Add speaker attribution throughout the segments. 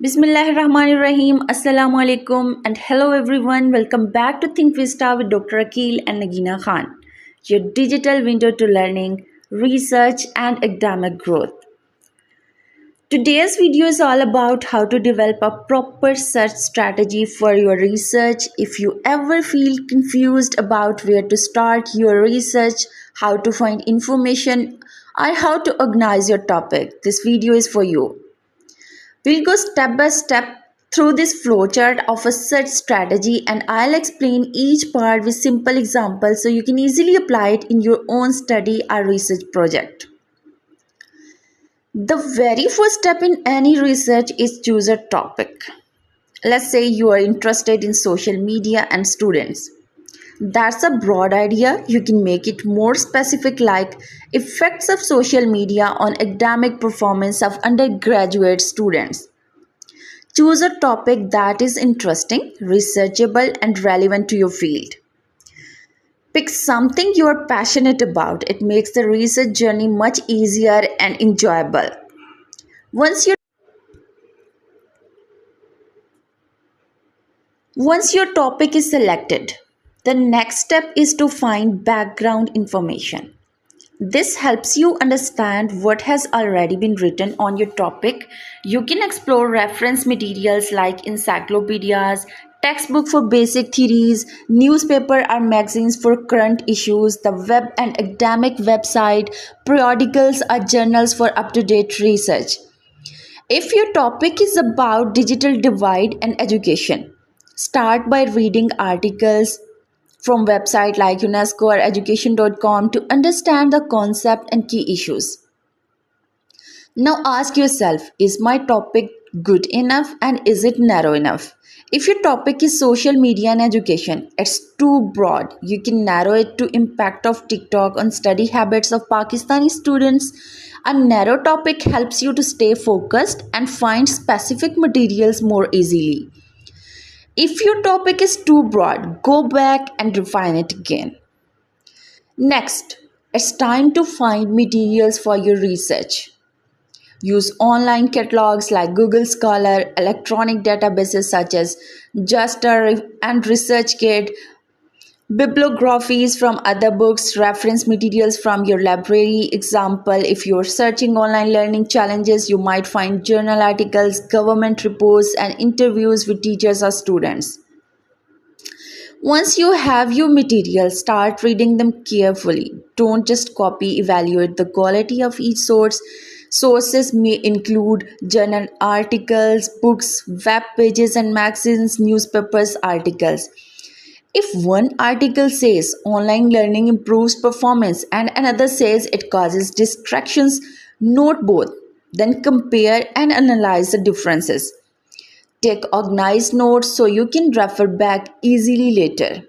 Speaker 1: Bismillahirrahmanirrahim. Assalamu alaikum and hello everyone. Welcome back to Think Vista with Dr. Akil and Nagina Khan, your digital window to learning, research and academic growth. Today's video is all about how to develop a proper search strategy for your research. If you ever feel confused about where to start your research, how to find information, or how to organize your topic, this video is for you. We'll go step by step through this flowchart of a search strategy and I'll explain each part with simple examples so you can easily apply it in your own study or research project. The very first step in any research is choose a topic. Let's say you are interested in social media and students. That's a broad idea. You can make it more specific, like effects of social media on academic performance of undergraduate students. Choose a topic that is interesting, researchable, and relevant to your field. Pick something you are passionate about. It makes the research journey much easier and enjoyable. Once your topic is selected, the next step is to find background information. This helps you understand what has already been written on your topic. You can explore reference materials like encyclopedias, textbook for basic theories, newspaper or magazines for current issues, the web and academic website, periodicals or journals for up-to-date research. If your topic is about digital divide and education, start by reading articles from websites like UNESCO or education.com to understand the concept and key issues. Now ask yourself, is my topic good enough and is it narrow enough? If your topic is social media and education, it's too broad. You can narrow it to impact of TikTok on study habits of Pakistani students. A narrow topic helps you to stay focused and find specific materials more easily. If your topic is too broad, go back and refine it again. Next, it's time to find materials for your research. Use online catalogs like Google Scholar, electronic databases such as Juster and ResearchGate, bibliographies from other books, reference materials from your library. Example, if you're searching online learning challenges, you might find journal articles, government reports, and interviews with teachers or students. Once you have your material, start reading them carefully. Don't just copy, evaluate the quality of each source. Sources may include journal articles, books, web pages and magazines, newspapers, articles. If one article says online learning improves performance and another says it causes distractions, note both. Then compare and analyze the differences. Take organized notes so you can refer back easily later.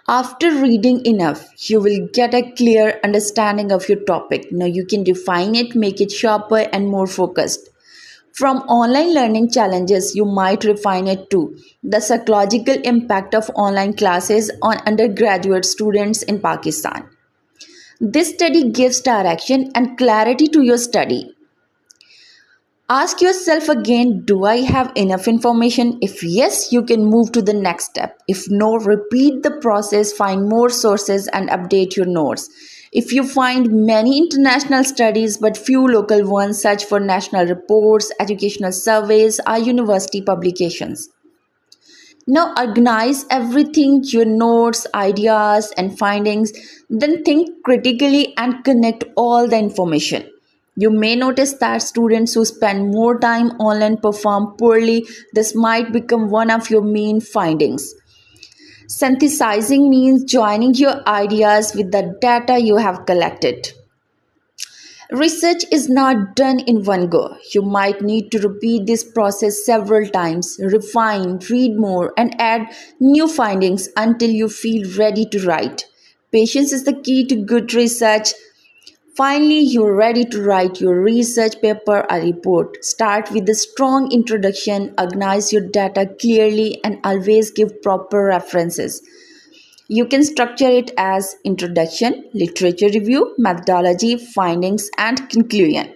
Speaker 1: After reading enough, you will get a clear understanding of your topic. Now you can refine it, make it sharper and more focused. From online learning challenges, you might refine it too. The psychological impact of online classes on undergraduate students in Pakistan. This study gives direction and clarity to your study. Ask yourself again, do I have enough information? If yes, you can move to the next step. If no, repeat the process, find more sources and update your notes. If you find many international studies but few local ones, search for national reports, educational surveys, or university publications. Now organize everything, your notes, ideas, and findings. Then think critically and connect all the information. You may notice that students who spend more time online perform poorly. This might become one of your main findings. Synthesizing means joining your ideas with the data you have collected. Research is not done in one go. You might need to repeat this process several times, refine, read more, and add new findings until you feel ready to write. Patience is the key to good research. Finally, you're ready to write your research paper or report. Start with a strong introduction, organize your data clearly, and always give proper references. You can structure it as introduction, literature review, methodology, findings, and conclusion.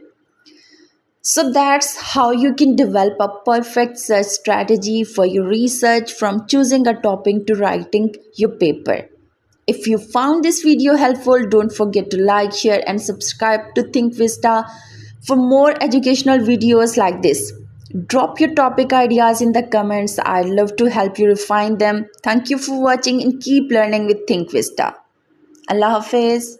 Speaker 1: So that's how you can develop a perfect search strategy for your research, from choosing a topic to writing your paper. If you found this video helpful, don't forget to like, share, and subscribe to Think Vista for more educational videos like this. Drop your topic ideas in the comments. I'd love to help you refine them. Thank you for watching and keep learning with Think Vista. Allah Hafiz.